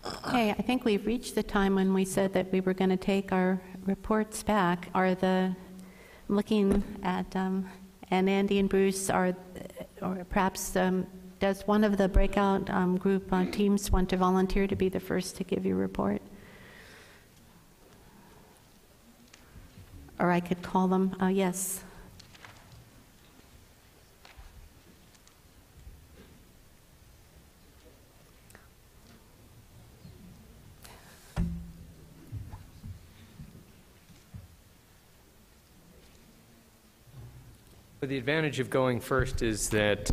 Okay, I think we've reached the time when we said that we were going to take our reports back. Looking at, and Andy and Bruce or perhaps does one of the breakout group teams want to volunteer to be the first to give your report? Or I could call them, yes. The advantage of going first is that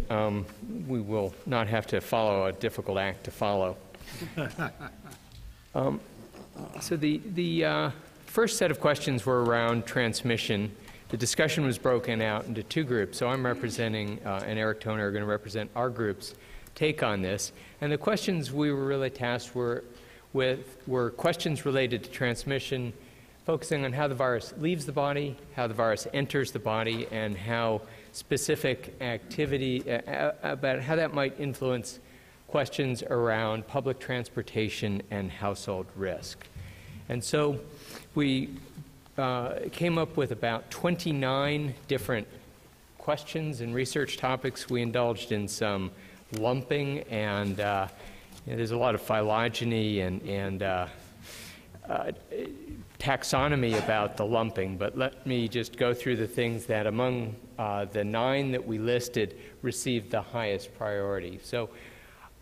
we will not have to follow a difficult act to follow. So the first set of questions were around transmission. The discussion was broken out into two groups. So I'm representing, and Eric Toner are going to represent our group's take on this. And the questions we were really tasked were questions related to transmission, focusing on how the virus leaves the body, how the virus enters the body, and how specific activity, about how that might influence questions around public transportation and household risk. And so we came up with about 29 different questions and research topics. We indulged in some lumping, and there's a lot of phylogeny and taxonomy about the lumping, but let me just go through the things that among the 9 that we listed received the highest priority. So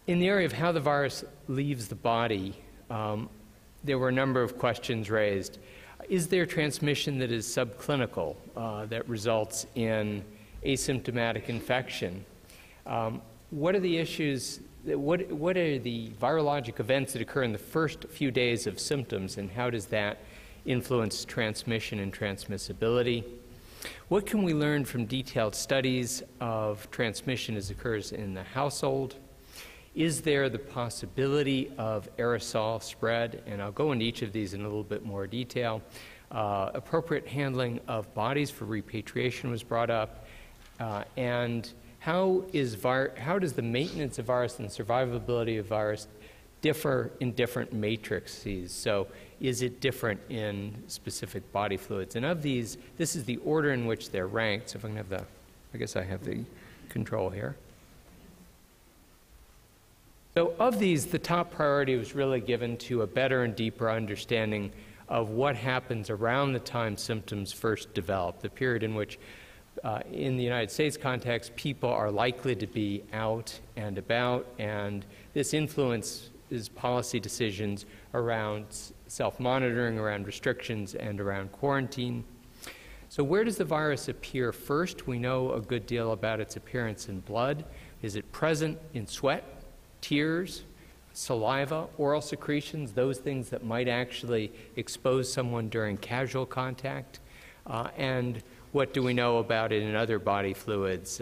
in the area of how the virus leaves the body, there were a number of questions raised. Is there transmission that is subclinical, that results in asymptomatic infection? What are the issues? What are the virologic events that occur in the first few days of symptoms, and how does that influence transmission and transmissibility? What can we learn from detailed studies of transmission as occurs in the household? Is there the possibility of aerosol spread? And I'll go into each of these in a little bit more detail. Appropriate handling of bodies for repatriation was brought up. And how does the maintenance of virus and survivability of virus differ in different matrices? So is it different in specific body fluids? And of these, this is the order in which they're ranked. So if I can have I guess I have the control here. So of these, the top priority was really given to a better and deeper understanding of what happens around the time symptoms first develop, the period in which, in the United States context, people are likely to be out and about, and this influences policy decisions around self-monitoring, around restrictions, and around quarantine. So where does the virus appear first? We know a good deal about its appearance in blood. Is it present in sweat, tears, saliva, oral secretions, those things that might actually expose someone during casual contact? And what do we know about it in other body fluids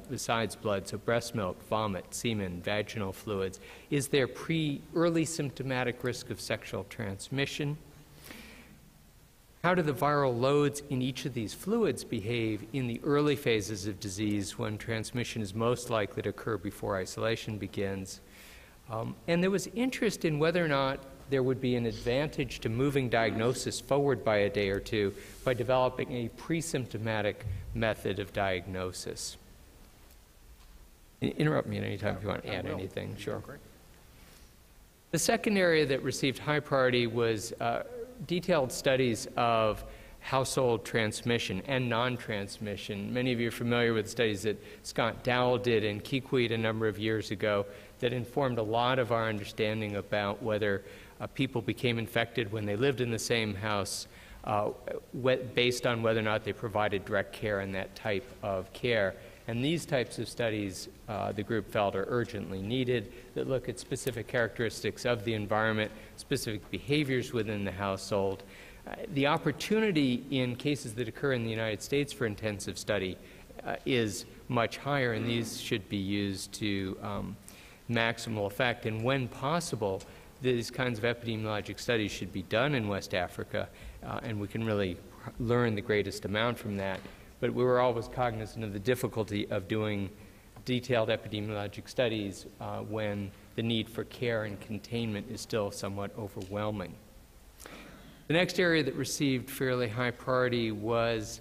besides blood? So breast milk, vomit, semen, vaginal fluids. Is there early symptomatic risk of sexual transmission? How do the viral loads in each of these fluids behave in the early phases of disease when transmission is most likely to occur before isolation begins? And there was interest in whether or not there would be an advantage to moving diagnosis forward by a day or two by developing a pre-symptomatic method of diagnosis. Interrupt me at any time if you want to add anything. Sure. The second area that received high priority was detailed studies of household transmission and non-transmission. Many of you are familiar with studies that Scott Dowell did in Kikwit a number of years ago that informed a lot of our understanding about whether people became infected when they lived in the same house based on whether or not they provided direct care and that type of care. And these types of studies, the group felt, are urgently needed, that look at specific characteristics of the environment, specific behaviors within the household. The opportunity in cases that occur in the United States for intensive study is much higher, and these should be used to maximal effect. And when possible, these kinds of epidemiologic studies should be done in West Africa, and we can really learn the greatest amount from that. But we were always cognizant of the difficulty of doing detailed epidemiologic studies when the need for care and containment is still somewhat overwhelming. The next area that received fairly high priority was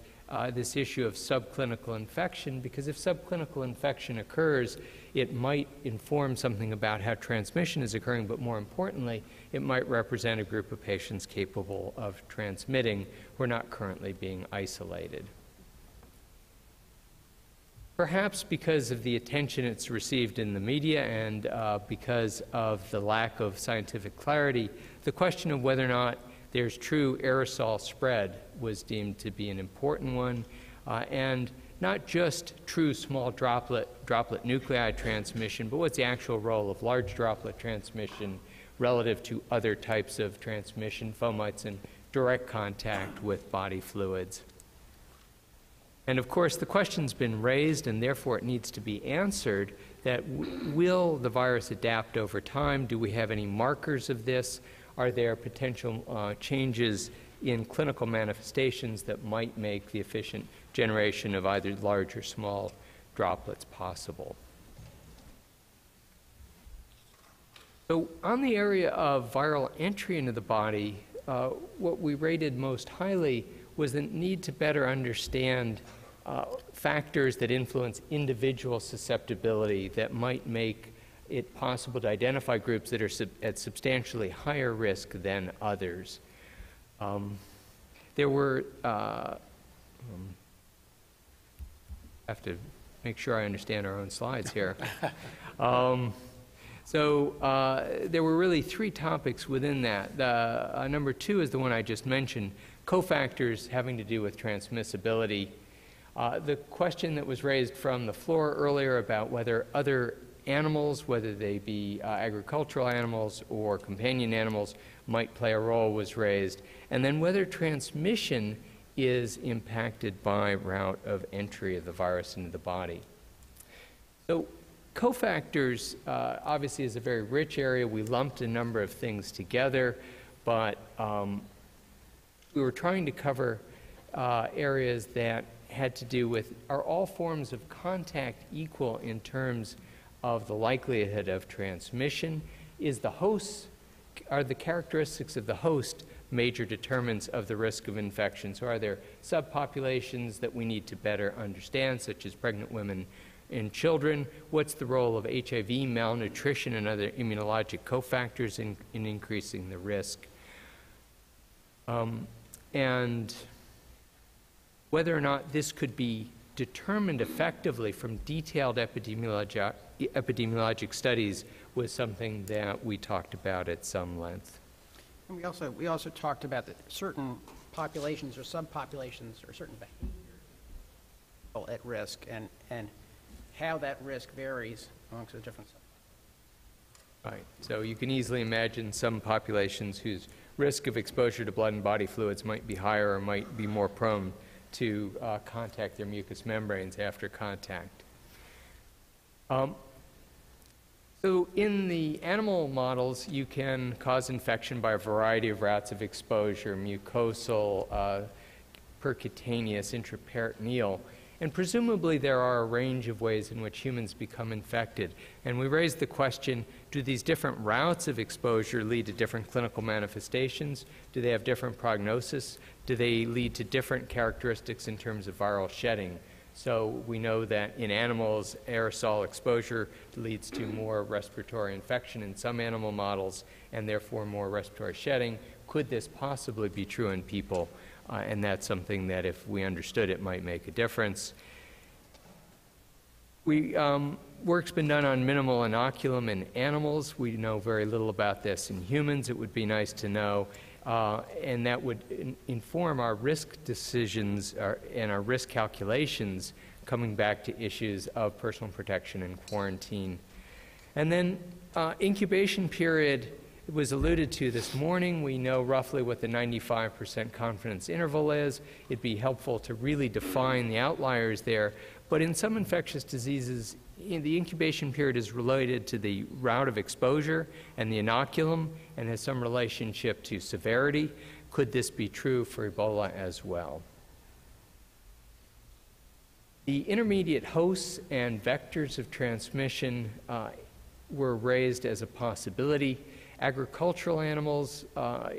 this issue of subclinical infection, because if subclinical infection occurs, it might inform something about how transmission is occurring, but more importantly, it might represent a group of patients capable of transmitting who are not currently being isolated. Perhaps because of the attention it's received in the media and because of the lack of scientific clarity, the question of whether or not there's true aerosol spread was deemed to be an important one, and not just true small droplet nuclei transmission, but what's the actual role of large droplet transmission relative to other types of transmission, fomites in direct contact with body fluids. And of course, the question's been raised, and therefore it needs to be answered, that will the virus adapt over time? Do we have any markers of this? Are there potential changes in clinical manifestations that might make the efficient generation of either large or small droplets possible? So on the area of viral entry into the body, what we rated most highly was the need to better understand factors that influence individual susceptibility that might make it possible to identify groups that are at substantially higher risk than others. There were, I have to make sure I understand our own slides here. There were really three topics within that. Number two is the one I just mentioned, cofactors having to do with transmissibility. The question that was raised from the floor earlier about whether other animals, whether they be agricultural animals or companion animals, might play a role was raised, and then whether transmission is impacted by route of entry of the virus into the body. So cofactors obviously is a very rich area. We lumped a number of things together, but we were trying to cover areas that had to do with, are all forms of contact equal in terms of the likelihood of transmission? Are the characteristics of the host major determinants of the risk of infection? So are there subpopulations that we need to better understand, such as pregnant women and children? What's the role of HIV, malnutrition, and other immunologic cofactors in increasing the risk? And whether or not this could be determined effectively from detailed epidemiologic studies was something that we talked about at some length. And we also talked about that certain populations or subpopulations or certain behaviors at risk and how that risk varies amongst the different subpopulations. Right. So you can easily imagine some populations whose risk of exposure to blood and body fluids might be higher or might be more prone to contact their mucous membranes after contact. So in the animal models, you can cause infection by a variety of routes of exposure, mucosal, percutaneous, intraperitoneal, and presumably there are a range of ways in which humans become infected. And we raised the question, do these different routes of exposure lead to different clinical manifestations? Do they have different prognosis? Do they lead to different characteristics in terms of viral shedding? So we know that in animals, aerosol exposure leads to more respiratory infection in some animal models and therefore more respiratory shedding. Could this possibly be true in people? And that's something that if we understood it might make a difference. Work's been done on minimal inoculum in animals. We know very little about this in humans. It would be nice to know. And that would inform our risk decisions and our risk calculations coming back to issues of personal protection and quarantine. And then incubation period was alluded to this morning. We know roughly what the 95% confidence interval is. It'd be helpful to really define the outliers there. But in some infectious diseases, the incubation period is related to the route of exposure and the inoculum and has some relationship to severity. Could this be true for Ebola as well? The intermediate hosts and vectors of transmission were raised as a possibility. Agricultural animals,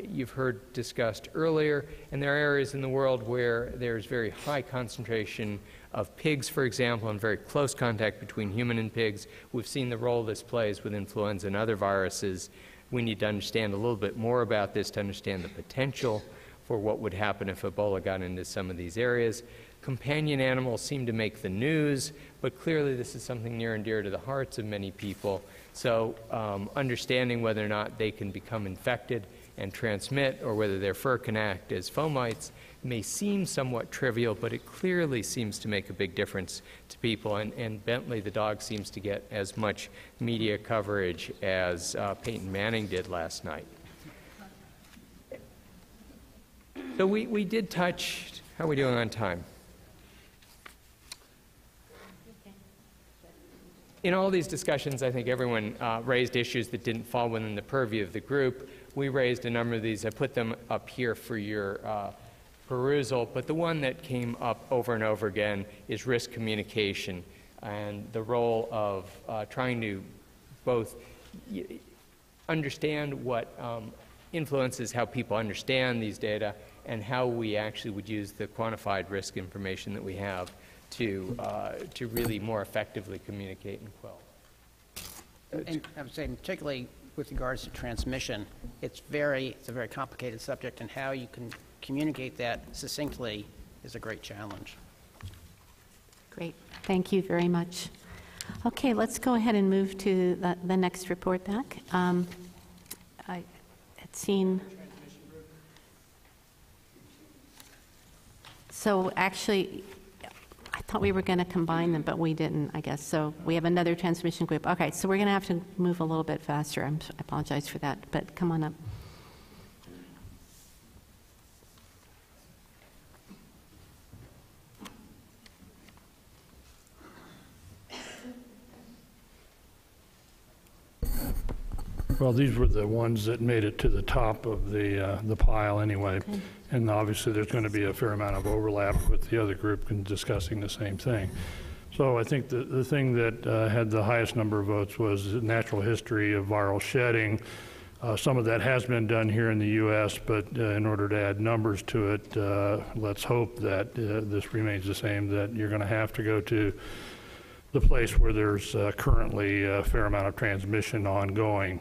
you've heard discussed earlier, and there are areas in the world where there's very high concentration of pigs, for example, and very close contact between human and pigs. We've seen the role this plays with influenza and other viruses. We need to understand a little bit more about this to understand the potential for what would happen if Ebola got into some of these areas. Companion animals seem to make the news, but clearly this is something near and dear to the hearts of many people. So understanding whether or not they can become infected and transmit, or whether their fur can act as fomites, may seem somewhat trivial, but it clearly seems to make a big difference to people. And Bentley the dog seems to get as much media coverage as Peyton Manning did last night. So we did touch, how are we doing on time? In all these discussions, I think everyone raised issues that didn't fall within the purview of the group. We raised a number of these. I put them up here for your perusal, but the one that came up over and over again is risk communication and the role of trying to both understand what influences how people understand these data and how we actually would use the quantified risk information that we have to really more effectively communicate and quell. And I would say, particularly with regards to transmission, it's a very complicated subject, and how you can communicate that succinctly is a great challenge. Great. Thank you very much. Okay, let's go ahead and move to the next report back. I had seen... So actually, I thought we were going to combine them, but we didn't, I guess. So we have another transmission group. Okay, so we're going to have to move a little bit faster. I apologize for that, but come on up. Well, these were the ones that made it to the top of the pile anyway. Okay. And obviously there's going to be a fair amount of overlap with the other group in discussing the same thing. So I think the thing that had the highest number of votes was the natural history of viral shedding. Some of that has been done here in the U.S., but in order to add numbers to it, let's hope that this remains the same, that you're going to have to go to the place where there's currently a fair amount of transmission ongoing.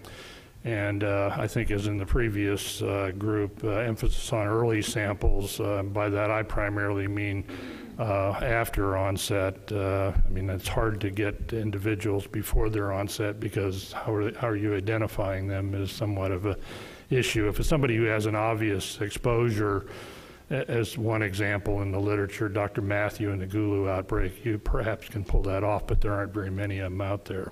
And I think, as in the previous group, emphasis on early samples. By that I primarily mean after onset. I mean, it's hard to get individuals before their onset, because how are you identifying them is somewhat of an issue. If it's somebody who has an obvious exposure, as one example in the literature, Dr. Matthew and the Gulu outbreak, you perhaps can pull that off, but there aren't very many of them out there.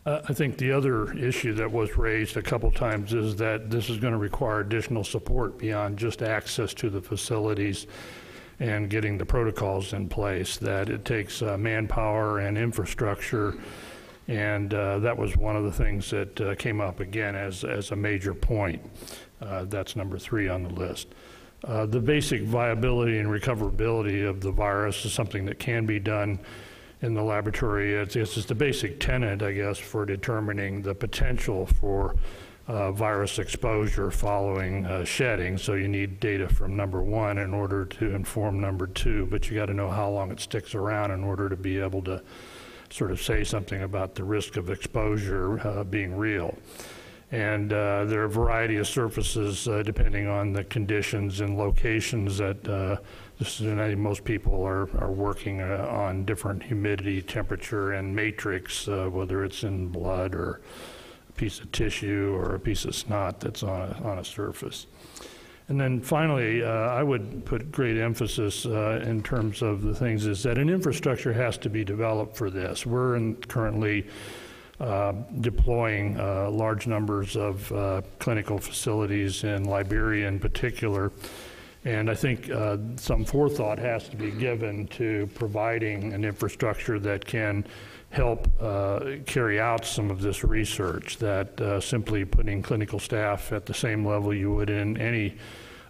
I think the other issue that was raised a couple times is that this is going to require additional support beyond just access to the facilities and getting the protocols in place, that it takes manpower and infrastructure, and that was one of the things that came up again as a major point. That's number 3 on the list. The basic viability and recoverability of the virus is something that can be done in the laboratory. It's just the basic tenet, I guess, for determining the potential for virus exposure following shedding. So you need data from number 1 in order to inform number 2, but you got to know how long it sticks around in order to be able to sort of say something about the risk of exposure being real. And there are a variety of surfaces depending on the conditions and locations that most people are working on different humidity, temperature, and matrix, whether it's in blood or a piece of tissue or a piece of snot that's on a surface. And then finally, I would put great emphasis in terms of the things is that an infrastructure has to be developed for this. We're currently deploying large numbers of clinical facilities in Liberia in particular. And I think some forethought has to be given to providing an infrastructure that can help carry out some of this research, that simply putting clinical staff at the same level you would in any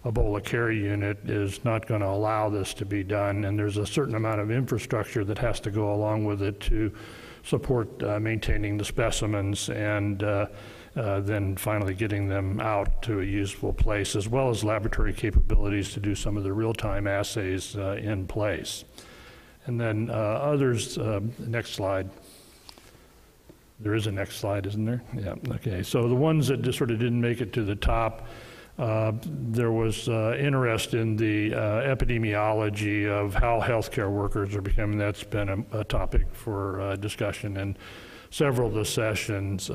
Ebola care unit is not going to allow this to be done. And there's a certain amount of infrastructure that has to go along with it to support maintaining the specimens and then finally getting them out to a useful place, as well as laboratory capabilities to do some of the real-time assays in place. And then others, next slide. There is a next slide, isn't there? Yeah, okay. So the ones that just sort of didn't make it to the top, there was interest in the epidemiology of how healthcare workers are becoming. That's been a topic for discussion in several of the sessions.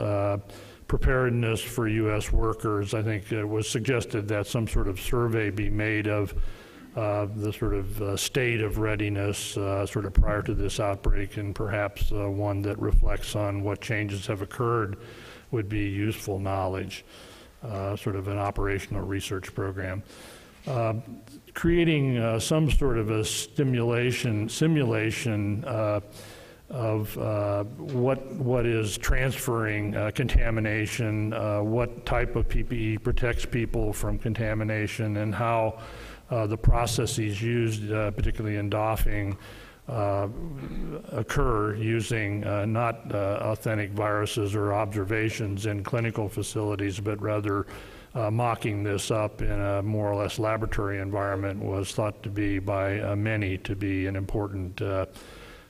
Preparedness for U.S. workers, I think it was suggested that some sort of survey be made of the sort of state of readiness sort of prior to this outbreak, and perhaps one that reflects on what changes have occurred would be useful knowledge, sort of an operational research program. Creating some sort of a simulation of what is transferring contamination, what type of PPE protects people from contamination, and how the processes used, particularly in doffing, occur using not authentic viruses or observations in clinical facilities, but rather mocking this up in a more or less laboratory environment was thought to be by many to be an important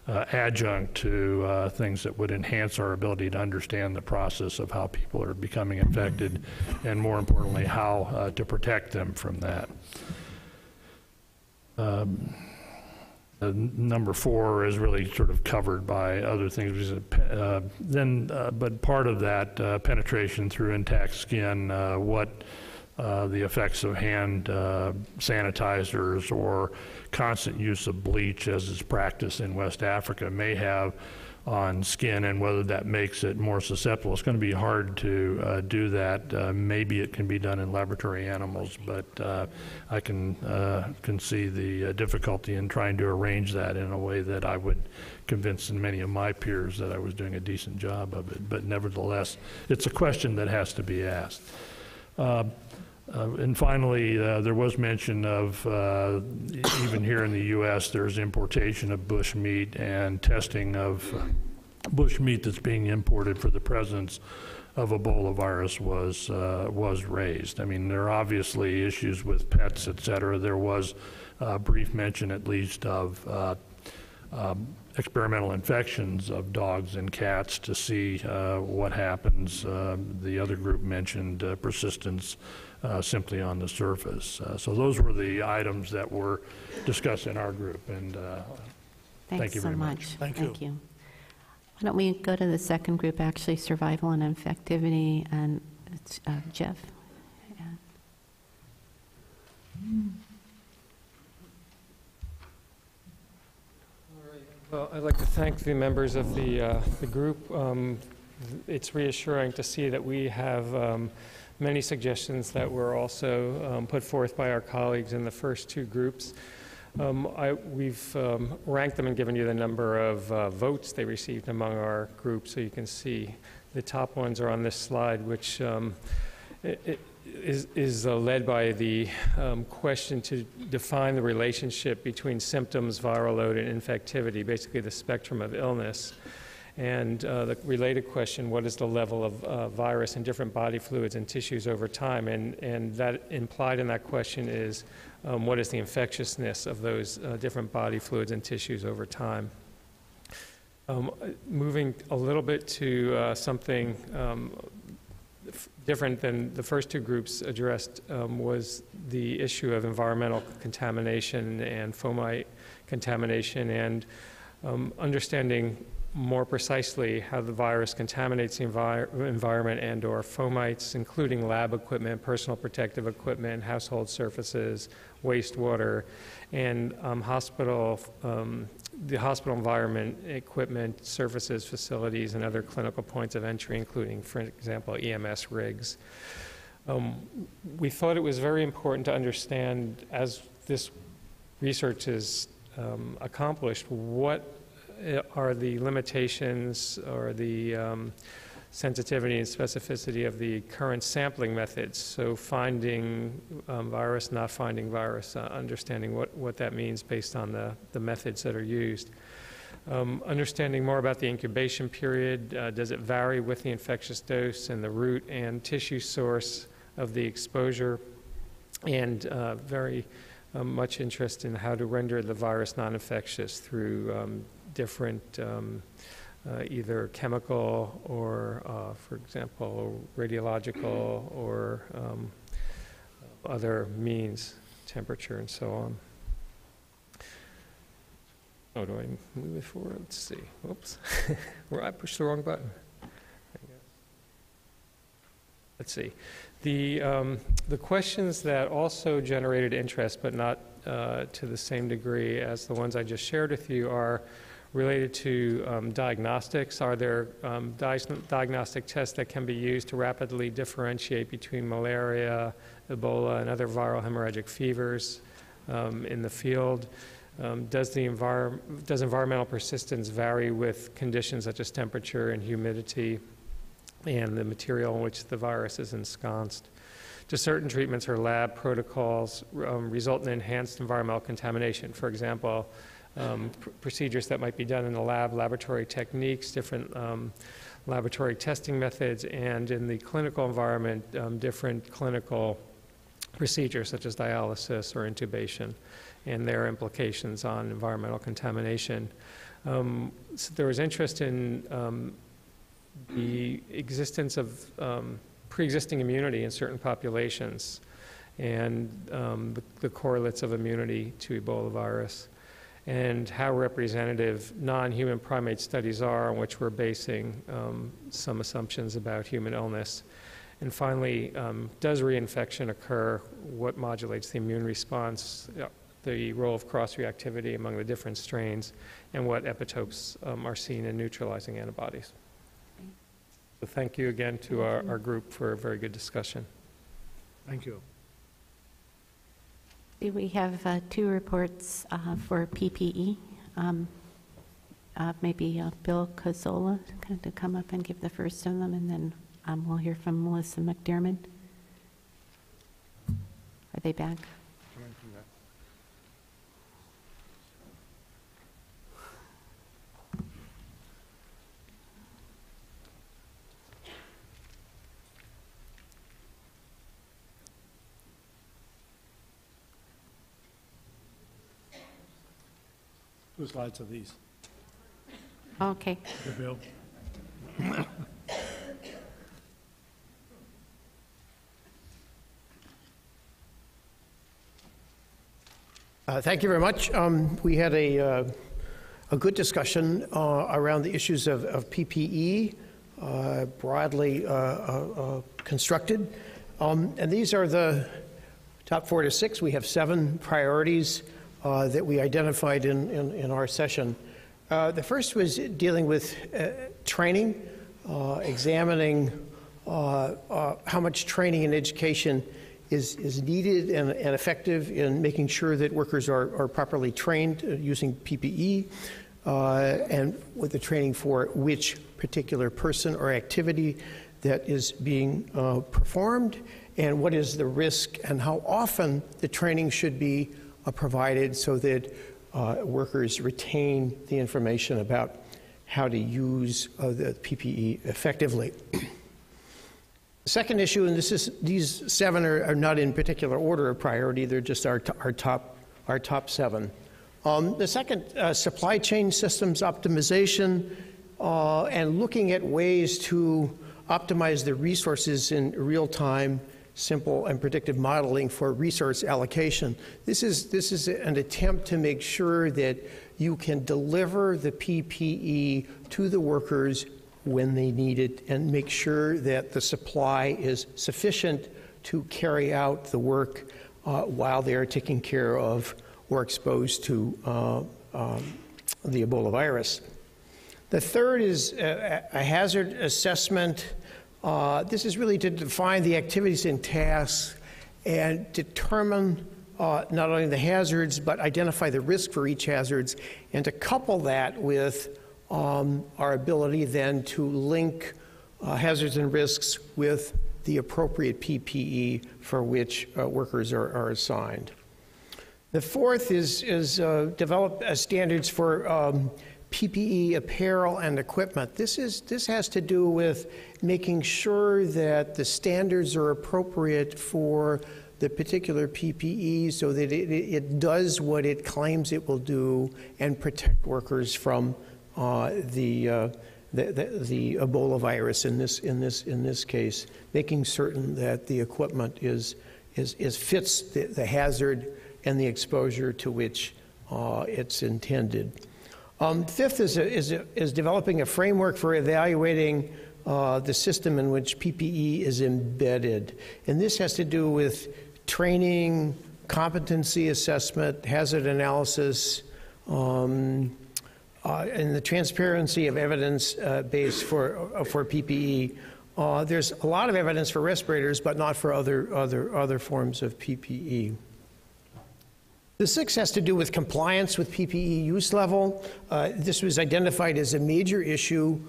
adjunct to things that would enhance our ability to understand the process of how people are becoming infected, and more importantly, how to protect them from that. Number 4 is really sort of covered by other things. But part of that penetration through intact skin, what the effects of hand sanitizers or constant use of bleach, as is practiced in West Africa, may have on skin, and whether that makes it more susceptible. It's going to be hard to do that. Maybe it can be done in laboratory animals, but I can see the difficulty in trying to arrange that in a way that I would convince many of my peers that I was doing a decent job of it. But nevertheless, it's a question that has to be asked. And finally, there was mention of, even here in the U.S., there's importation of bush meat, and testing of bush meat that's being imported for the presence of Ebola virus was raised. I mean, there are obviously issues with pets, et cetera. There was a brief mention, at least, of experimental infections of dogs and cats to see what happens. The other group mentioned persistence simply on the surface. So those were the items that were discussed in our group, and thank you very much. Thank you. Why don't we go to the second group, actually, survival and infectivity, and it's Jeff. Yeah. Well, I'd like to thank the members of the group. It's reassuring to see that we have many suggestions that were also put forth by our colleagues in the first 2 groups. We've ranked them and given you the number of votes they received among our group, so you can see the top ones are on this slide, which is led by the question to define the relationship between symptoms, viral load, and infectivity, basically the spectrum of illness. And the related question, what is the level of virus in different body fluids and tissues over time? And that implied in that question is, what is the infectiousness of those different body fluids and tissues over time? Moving a little bit to something different than the first 2 groups addressed was the issue of environmental contamination and fomite contamination, and understanding more precisely how the virus contaminates the environment and or fomites, including lab equipment, personal protective equipment, household surfaces, wastewater, and the hospital environment, equipment, surfaces, facilities, and other clinical points of entry, including, for example, EMS rigs. We thought it was very important to understand, as this research is accomplished, what are the limitations or the sensitivity and specificity of the current sampling methods. So finding virus, not finding virus, understanding what that means based on the methods that are used. Understanding more about the incubation period, does it vary with the infectious dose and the route and tissue source of the exposure, and very much interest in how to render the virus non-infectious through different either chemical or, for example, radiological or other means, temperature and so on. Oh, do I move it forward? Let's see. Whoops. I pushed the wrong button. Let's see. The questions that also generated interest, but not to the same degree as the ones I just shared with you, are related to diagnostics. Are there diagnostic tests that can be used to rapidly differentiate between malaria, Ebola, and other viral hemorrhagic fevers in the field? Does environmental persistence vary with conditions such as temperature and humidity and the material in which the virus is ensconced? Do certain treatments or lab protocols result in enhanced environmental contamination? For example, procedures that might be done in the lab, laboratory techniques, different laboratory testing methods, and in the clinical environment, different clinical procedures such as dialysis or intubation, and their implications on environmental contamination. So there was interest in the existence of pre-existing immunity in certain populations and the correlates of immunity to Ebola virus, and how representative non-human primate studies are on which we're basing some assumptions about human illness. And finally, does reinfection occur? What modulates the immune response? The role of cross-reactivity among the different strains, and what epitopes are seen in neutralizing antibodies. So thank you again to our group for a very good discussion. Thank you. We have 2 reports for PPE. Maybe Bill Cazzola to come up and give the first of them, and then we'll hear from Melissa McDermott. Are they back? Whose slides are these? Okay. Bill. Thank you very much. We had a good discussion around the issues of PPE, broadly constructed. And these are the top 4 to 6. We have 7 priorities that we identified in our session. The first was dealing with training, examining how much training and education is needed and effective in making sure that workers are properly trained using PPE, and with the training for which particular person or activity that is being performed, and what is the risk and how often the training should be provided so that workers retain the information about how to use the PPE effectively. The second issue, and these 7 are not in particular order of priority, they're just our top 7. The second, supply chain systems optimization, and looking at ways to optimize the resources in real time, simple and predictive modeling for resource allocation. This is an attempt to make sure that you can deliver the PPE to the workers when they need it, and make sure that the supply is sufficient to carry out the work while they are taking care of or exposed to the Ebola virus. The third is a hazard assessment. This is really to define the activities and tasks and determine not only the hazards, but identify the risk for each hazards, and to couple that with our ability then to link hazards and risks with the appropriate PPE for which workers are assigned. The fourth is develop standards for PPE apparel and equipment. This has to do with making sure that the standards are appropriate for the particular PPE so that it does what it claims it will do and protect workers from the Ebola virus in this case, making certain that the equipment fits the hazard and the exposure to which it's intended. Fifth is developing a framework for evaluating the system in which PPE is embedded. And this has to do with training, competency assessment, hazard analysis, and the transparency of evidence base for PPE. There's a lot of evidence for respirators, but not for other forms of PPE. The sixth has to do with compliance with PPE use level. This was identified as a major issue,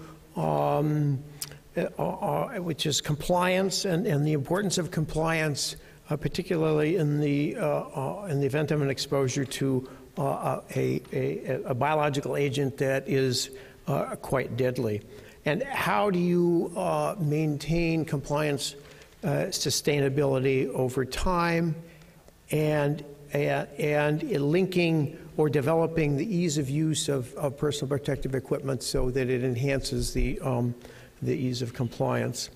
which is compliance and the importance of compliance, particularly in the event of an exposure to a biological agent that is quite deadly. And how do you maintain compliance sustainability over time, and linking or developing the ease of use of personal protective equipment so that it enhances the ease of compliance.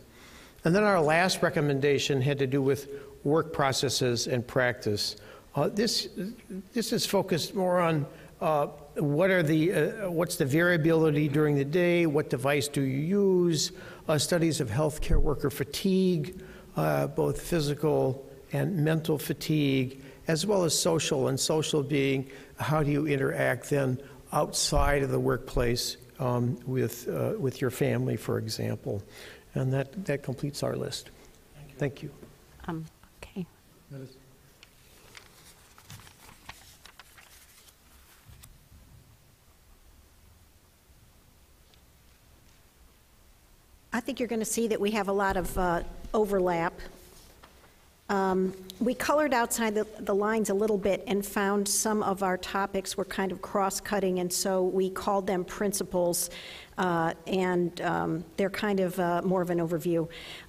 And then our last recommendation had to do with work processes and practice. This is focused more on what's the variability during the day, what device do you use, studies of healthcare worker fatigue, both physical and mental fatigue, as well as social, and social being how do you interact then outside of the workplace with your family, for example. And that completes our list. Thank you. Okay. I think you're going to see that we have a lot of overlap. We colored outside the lines a little bit and found some of our topics were kind of cross-cutting, and so we called them principles, and they're kind of more of an overview.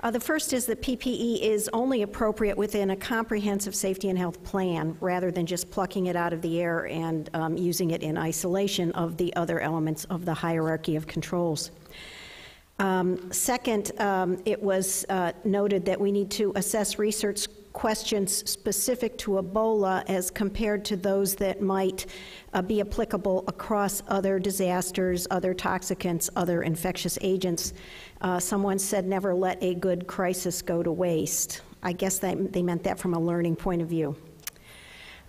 The first is that PPE is only appropriate within a comprehensive safety and health plan rather than just plucking it out of the air and using it in isolation of the other elements of the hierarchy of controls. Second, it was noted that we need to assess research questions specific to Ebola as compared to those that might be applicable across other disasters, other toxicants, other infectious agents. Someone said, never let a good crisis go to waste. I guess they meant that from a learning point of view.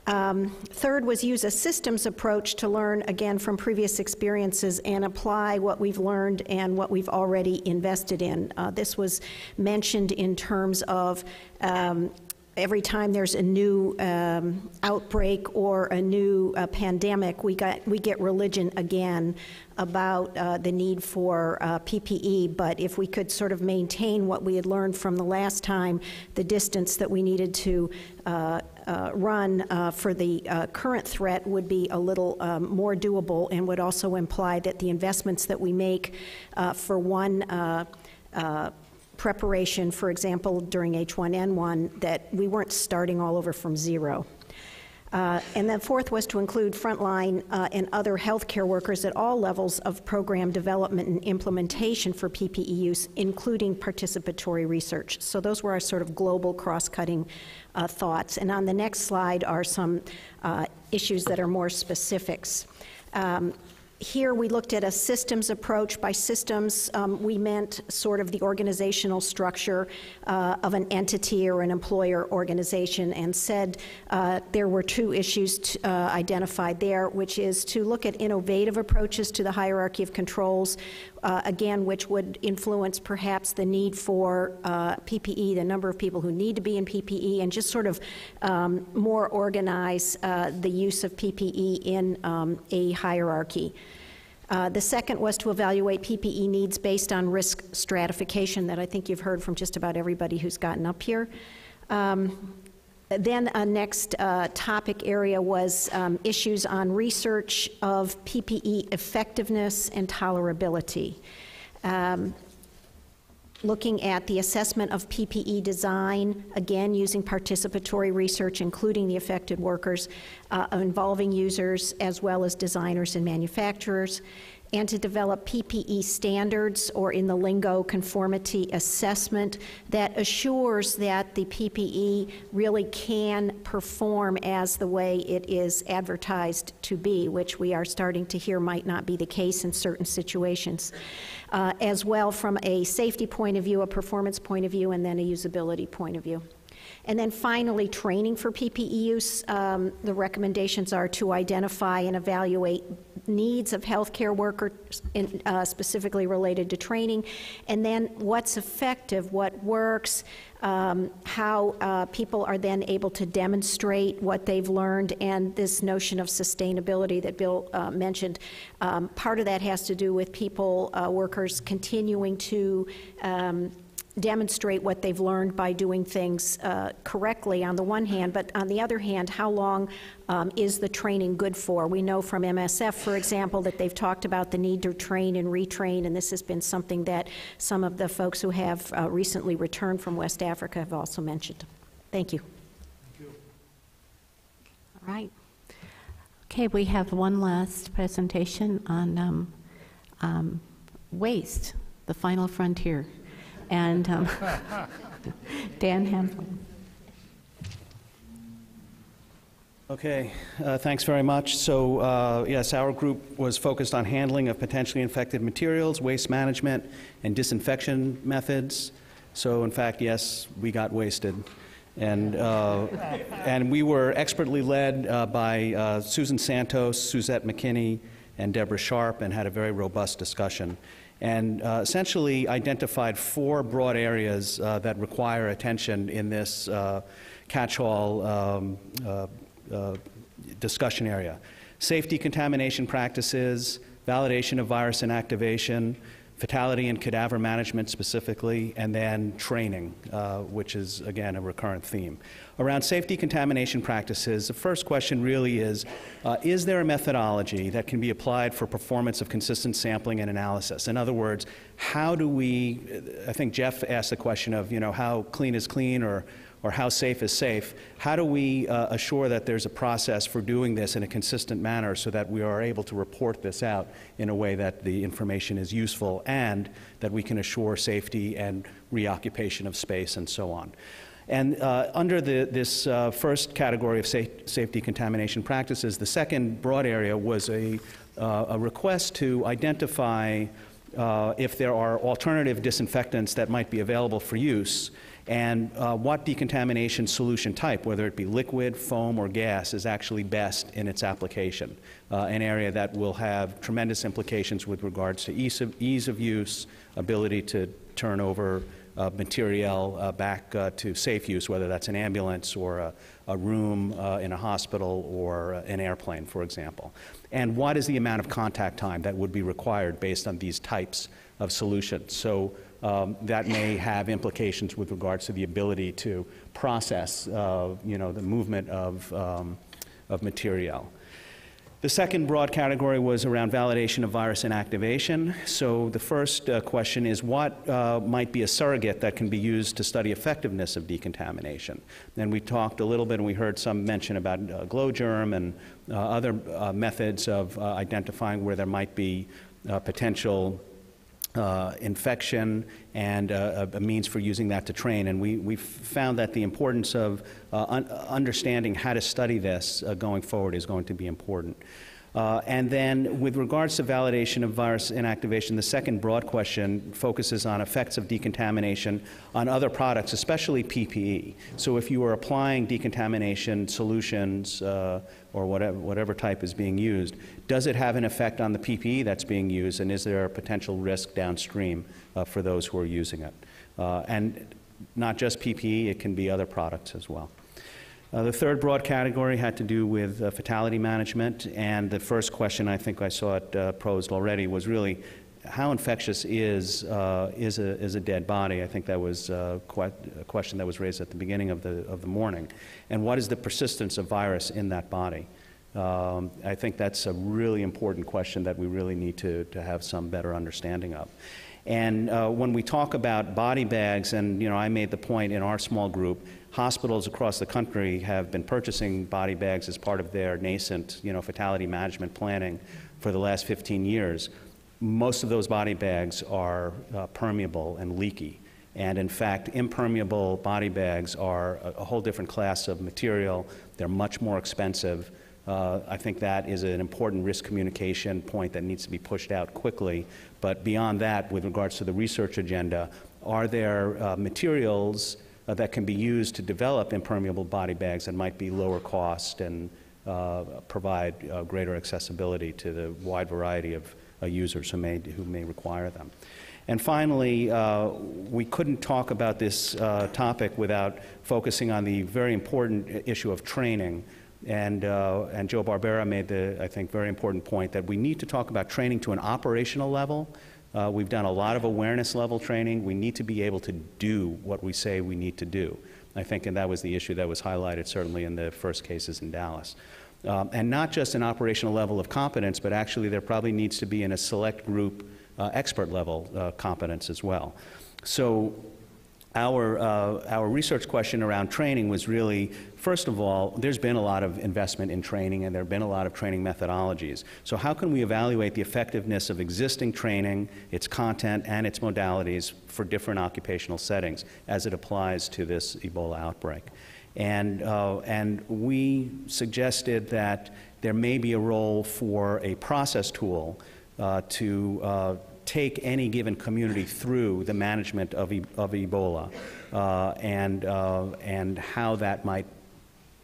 Third was use a systems approach to learn, again, from previous experiences and apply what we've learned and what we've already invested in. This was mentioned in terms of every time there's a new outbreak or a new pandemic, we get religion again about the need for PPE, but if we could sort of maintain what we had learned from the last time, the distance that we needed to run for the current threat would be a little more doable, and would also imply that the investments that we make for one preparation, for example, during H1N1, that we weren't starting all over from zero. And then fourth was to include frontline and other healthcare workers at all levels of program development and implementation for PPE use, including participatory research. So those were our sort of global cross-cutting thoughts. And on the next slide are some issues that are more specifics. Here we looked at a systems approach. By systems, we meant sort of the organizational structure of an entity or an employer organization, and said there were two issues identified there, which is to look at innovative approaches to the hierarchy of controls, again, which would influence perhaps the need for PPE, the number of people who need to be in PPE, and just sort of more organize the use of PPE in a hierarchy. The second was to evaluate PPE needs based on risk stratification that I think you've heard from just about everybody who's gotten up here. Then a next topic area was issues on research of PPE effectiveness and tolerability. Looking at the assessment of PPE design, again using participatory research, including the affected workers, involving users as well as designers and manufacturers, and to develop PPE standards, or in the lingo, conformity assessment, that assures that the PPE really can perform as the way it is advertised to be, which we are starting to hear might not be the case in certain situations. As well from a safety point of view, a performance point of view, and then a usability point of view. And then finally, training for PPE use. The recommendations are to identify and evaluate needs of healthcare workers, specifically related to training, and then what's effective, what works, how people are then able to demonstrate what they've learned, and this notion of sustainability that Bill mentioned. Part of that has to do with people, workers, continuing to demonstrate what they've learned by doing things correctly on the one hand, but on the other hand, how long is the training good for? We know from MSF, for example, that they've talked about the need to train and retrain, and this has been something that some of the folks who have recently returned from West Africa have also mentioned. Thank you. Thank you. All right. Okay, we have one last presentation on waste, the final frontier. And Dan Hamlin. Okay, thanks very much. So yes, our group was focused on handling of potentially infected materials, waste management, and disinfection methods. So in fact, yes, we got wasted. And we were expertly led by Susan Santos, Suzette McKinney, and Deborah Sharp, and had a very robust discussion. And essentially identified 4 broad areas that require attention in this catch-all discussion area. Safety contamination practices, validation of virus inactivation, fatality and cadaver management specifically, and then training, which is, again, a recurrent theme. Around safety contamination practices, the first question really is there a methodology that can be applied for performance of consistent sampling and analysis? In other words, how do we, I think Jeff asked the question of, how clean is clean, or how safe is safe. How do we assure that there's a process for doing this in a consistent manner so that we are able to report this out in a way that the information is useful and that we can assure safety and reoccupation of space and so on? And under this first category of safety contamination practices, the second broad area was a request to identify if there are alternative disinfectants that might be available for use, and what decontamination solution type, whether it be liquid, foam, or gas, is actually best in its application, an area that will have tremendous implications with regards to ease of use, ability to turn over material back to safe use, whether that's an ambulance or a room in a hospital or an airplane, for example. And what is the amount of contact time that would be required based on these types of solutions? So that may have implications with regards to the ability to process, the movement of material. The second broad category was around validation of virus inactivation. So the first question is, what might be a surrogate that can be used to study effectiveness of decontamination? And we talked a little bit, and we heard some mention about glow germ and other methods of identifying where there might be potential infection and a means for using that to train. And we found that the importance of understanding how to study this going forward is going to be important. And then with regards to validation of virus inactivation, the second broad question focuses on effects of decontamination on other products, especially PPE. So if you are applying decontamination solutions or whatever type is being used, does it have an effect on the PPE that's being used, and is there a potential risk downstream for those who are using it? And not just PPE, it can be other products as well. The third broad category had to do with fatality management, and the first question I think I saw it posed already was really, how infectious is a dead body? I think that was a question that was raised at the beginning of the morning. And what is the persistence of virus in that body? I think that's a really important question that we really need to have some better understanding of. And when we talk about body bags, and I made the point in our small group, hospitals across the country have been purchasing body bags as part of their nascent, fatality management planning for the last 15 years. Most of those body bags are permeable and leaky. And in fact, impermeable body bags are a whole different class of material. They're much more expensive. I think that is an important risk communication point that needs to be pushed out quickly. But beyond that, with regards to the research agenda, are there materials that can be used to develop impermeable body bags that might be lower cost and provide greater accessibility to the wide variety of users who may require them? And finally, we couldn't talk about this topic without focusing on the very important issue of training. And Joe Barbera made the, I think, very important point that we need to talk about training to an operational level. We've done a lot of awareness level training. We need to be able to do what we say we need to do. I think, and that was the issue that was highlighted certainly in the first cases in Dallas. And not just an operational level of competence, but actually there probably needs to be in a select group expert level competence as well. So our research question around training was really, first of all, there's been a lot of investment in training and there have been a lot of training methodologies. So how can we evaluate the effectiveness of existing training, its content, and its modalities for different occupational settings as it applies to this Ebola outbreak? And we suggested that there may be a role for a process tool to take any given community through the management of Ebola and how that might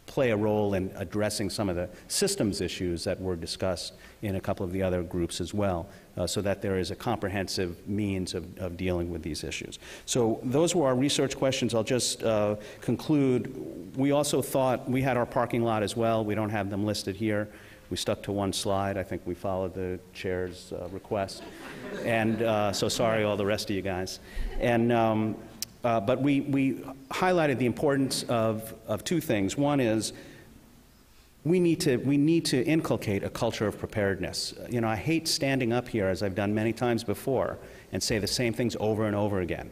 play a role in addressing some of the systems issues that were discussed in a couple of the other groups as well, so that there is a comprehensive means of dealing with these issues. So those were our research questions. I'll just conclude. We also thought, we had our parking lot as well. We don't have them listed here. We stuck to one slide. I think we followed the chair's request. And so sorry, all the rest of you guys. And, but we highlighted the importance of two things. One is we need to inculcate a culture of preparedness. I hate standing up here, as I've done many times before, and say the same things over and over again.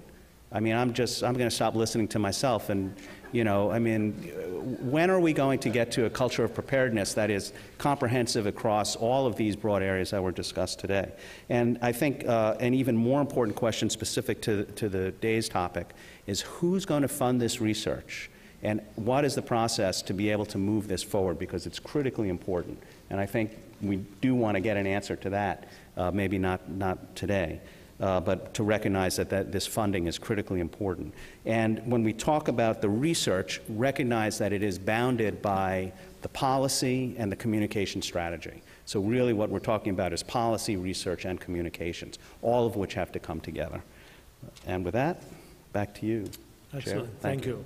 I mean, I'm going to stop listening to myself. And, when are we going to get to a culture of preparedness that is comprehensive across all of these broad areas that were discussed today? And I think an even more important question specific to the day's topic is who's going to fund this research? And what is the process to be able to move this forward? Because it's critically important. And I think we do want to get an answer to that, maybe not today. But to recognize that this funding is critically important. And when we talk about the research, recognize that it is bounded by the policy and the communication strategy. So really what we're talking about is policy, research, and communications, all of which have to come together. And with that, back to you, Excellent. Chair. Thank you.